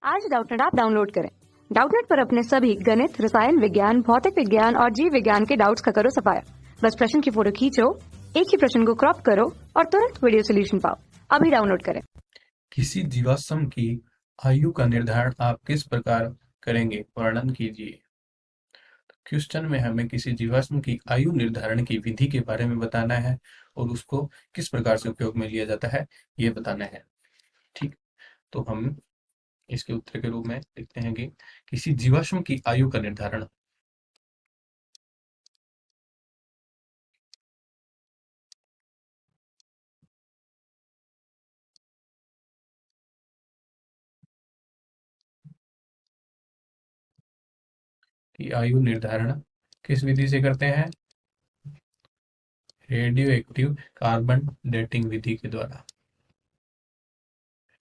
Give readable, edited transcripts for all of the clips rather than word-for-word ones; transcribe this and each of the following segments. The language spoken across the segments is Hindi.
आज डाउटनेट ऐप डाउनलोड करें। डाउटनेट पर अपने सभी गणित, रसायन विज्ञान, भौतिक विज्ञान और जीव विज्ञान के डाउट्स का करो सफाया। बस प्रश्न की फोटो खींचो, एक ही प्रश्न को क्रॉप करो और तुरंत वीडियो सोल्यूशन पाओ। अभी डाउनलोड करें। किसी जीवाश्म की आयु का निर्धारण आप किस प्रकार करेंगे, वर्णन कीजिए। क्वेश्चन में हमें किसी जीवाश्म की आयु निर्धारण की विधि के बारे में बताना है और उसको किस प्रकार से उपयोग में लिया जाता है ये बताना है। ठीक, तो हम इसके उत्तर के रूप में लिखते हैं कि किसी जीवाश्म की आयु का निर्धारण की आयु निर्धारण किस विधि से करते हैं? रेडियो एक्टिव कार्बन डेटिंग विधि के द्वारा।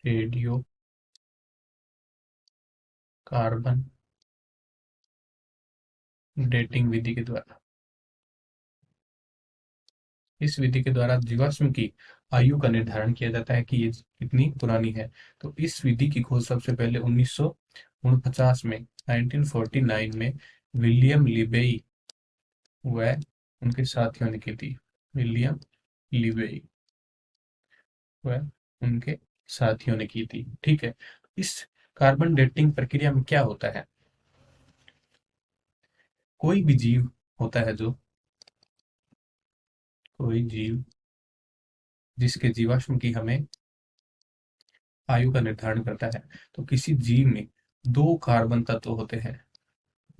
रेडियो कार्बन डेटिंग विधि के द्वारा। इस विधि के द्वारा जीवाश्म की आयु का निर्धारण किया जाता है कि ये कितनी पुरानी है। तो इस विधि की खोज सबसे पहले 1949 में 1949 में विलियम लिबेई व उनके साथियों ने की थी। विलियम लिबेई व उनके साथियों ने की थी। ठीक है, इस कार्बन डेटिंग प्रक्रिया में क्या होता है? कोई भी जीव होता है, जो कोई जीव जिसके जीवाश्म की हमें आयु का निर्धारण करता है, तो किसी जीव में दो कार्बन तत्व होते हैं।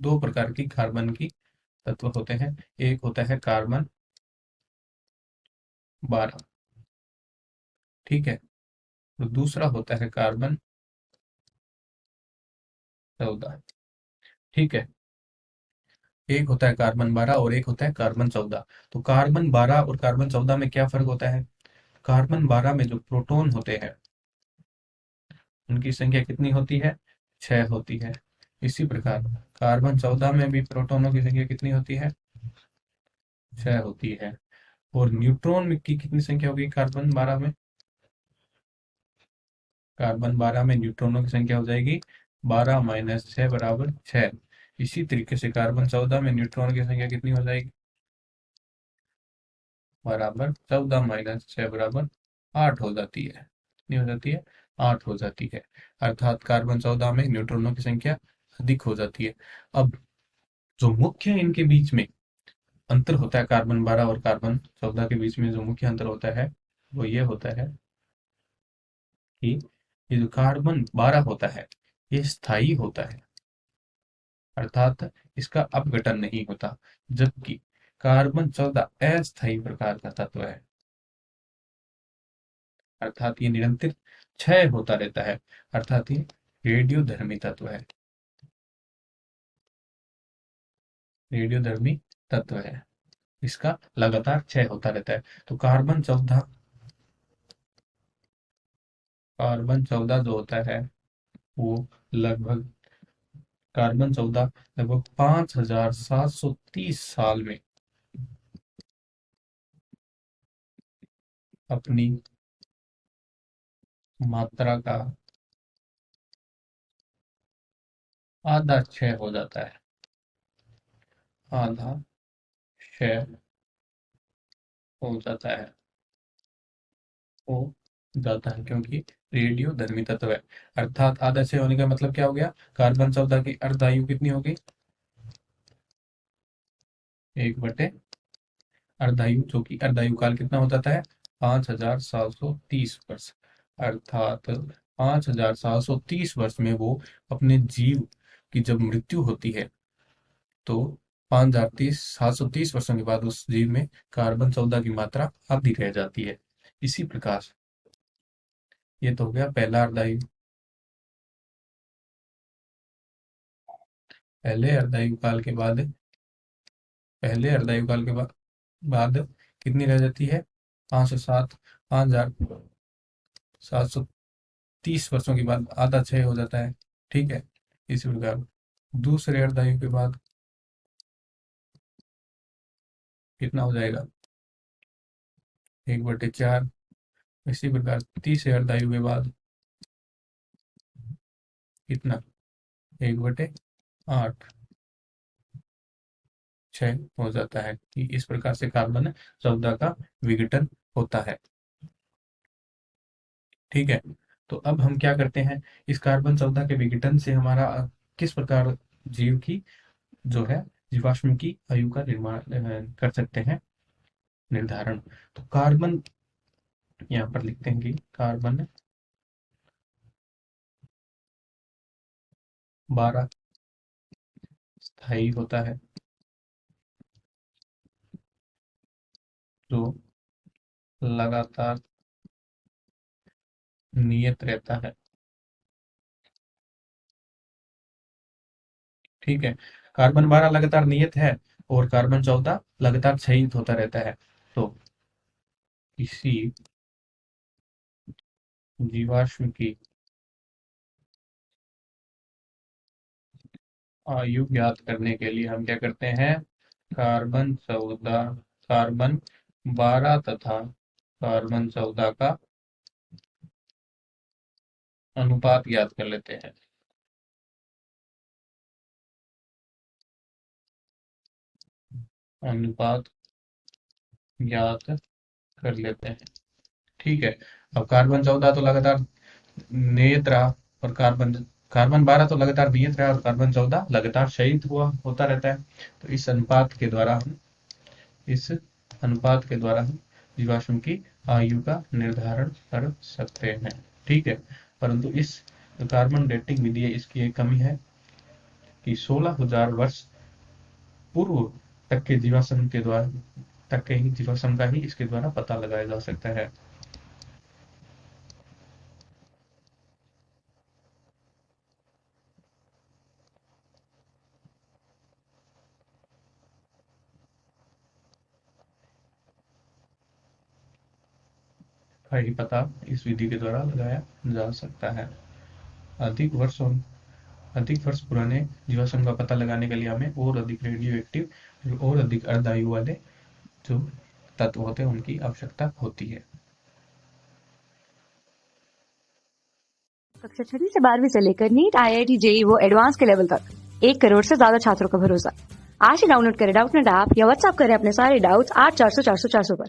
दो प्रकार की कार्बन की तत्व होते हैं। एक होता है कार्बन 12, ठीक है, तो दूसरा होता है कार्बन 14। ठीक है, एक होता है कार्बन 12 और एक होता है कार्बन 14। तो कार्बन 12 और कार्बन 14 में क्या फर्क होता है? कार्बन 12 में जो प्रोटॉन होते हैं उनकी संख्या कितनी होती है? 6 होती है। इसी प्रकार कार्बन 14 में भी प्रोटॉनों की संख्या कितनी होती है? 6 होती है। और न्यूट्रॉन में की कितनी संख्या होगी कार्बन 12 में? कार्बन 12 में न्यूट्रॉनों की संख्या हो जाएगी 12 माइनस 6 बराबर 6। इसी तरीके से कार्बन 14 में न्यूट्रॉन की संख्या कितनी हो जाएगी? बराबर 14 माइनस 6 बराबर 8 हो जाती है। कितनी हो जाती है? 8 हो जाती है। अर्थात कार्बन 14 में न्यूट्रॉनों की संख्या अधिक हो जाती है। अब जो मुख्य इनके बीच में अंतर होता है, कार्बन 12 और कार्बन 14 के बीच में जो मुख्य अंतर होता है वो ये होता है कि ये जो कार्बन 12 होता है ये स्थायी होता है, अर्थात इसका अपघटन नहीं होता, जबकि कार्बन 14 अस्थायी प्रकार का तत्व है, अर्थात ये निरंतर क्षय होता रहता है, अर्थात ये रेडियोधर्मी तत्व है। रेडियोधर्मी तत्व है, इसका लगातार क्षय होता रहता है। तो कार्बन 14 जो होता है वो लगभग कार्बन 14 लगभग 5730 साल में अपनी मात्रा का आधा क्षय हो जाता है। आधा क्षय हो जाता है, हो जाता है क्योंकि रेडियो धर्मी तत्व है। अर्थात आधा क्षय होने का मतलब क्या हो गया? कार्बन 14 की अर्धायु कितनी होगी? 1/, अर्धायु, जो कि अर्धायु काल कितना हो जाता है? 5730 वर्ष। अर्थात 5730 वर्ष में वो अपने जीव की जब मृत्यु होती है तो 5730 वर्षों के बाद उस जीव में कार्बन 14 की मात्रा आधी रह जाती है। इसी प्रकार ये तो हो गया पहला अर्धायु। पहले अर्धायु काल के बाद पहले अर्धायु काल के बाद कितनी रह जाती है? 507 5730 वर्षों के बाद आधा क्षय हो जाता है। ठीक है, इसी प्रकार दूसरे अर्धायु के बाद कितना हो जाएगा? 1/4। इसी प्रकार तीसरे अर्धायु के बाद कितना 1/8 6 हो जाता है। कि इस प्रकार से कार्बन 14 का विघटन होता है। ठीक है, तो अब हम क्या करते हैं, इस कार्बन 14 के विघटन से हमारा किस प्रकार जीव की जो है जीवाश्म की आयु का निर्माण कर सकते हैं निर्धारण। तो कार्बन यहाँ पर लिखते हैं कि कार्बन 12 स्थायी होता है, जो लगातार नियत रहता है। ठीक है, कार्बन 12 लगातार नियत है और कार्बन 14 लगातार क्षयित होता रहता है। तो किसी जीवाश्म की आयु ज्ञात करने के लिए हम क्या करते हैं, कार्बन 14 कार्बन 12 तथा कार्बन 14 का अनुपात ज्ञात कर लेते हैं। अनुपात ज्ञात कर लेते हैं। ठीक है, अब कार्बन 14 तो लगातार नियत रहा और कार्बन कार्बन 12 तो लगातार नियत रहा और कार्बन 14 लगातार क्षयित हुआ होता रहता है। तो इस अनुपात के द्वारा हम जीवाश्म की आयु का निर्धारण कर सकते हैं। ठीक है, परंतु इस कार्बन डेटिंग विधि है, इसकी एक कमी है कि 16,000 वर्ष पूर्व तक के जीवाश्म के द्वारा तक के ही जीवाश्म का ही इसके द्वारा पता लगाया जा सकता है। का ही पता इस विधि के द्वारा लगाया जा सकता है। अधिक वर्ष पुराने जीवाश्म का पता लगाने के लिए हमें और अधिक रेडियो एक्टिव और अधिक अर्धायु वाले जो तत्व होते हैं उनकी आवश्यकता होती है। कक्षा 6 से 12वीं से लेकर नीट, IIT, JEE वो एडवांस के लेवल तक 1 करोड़ से ज्यादा छात्रों का भरोसा। आज ही डाउनलोड करें डाउटनेट ऐप या व्हाट्सएप करें अपने सारे डाउट्स 8400 400 400 पर।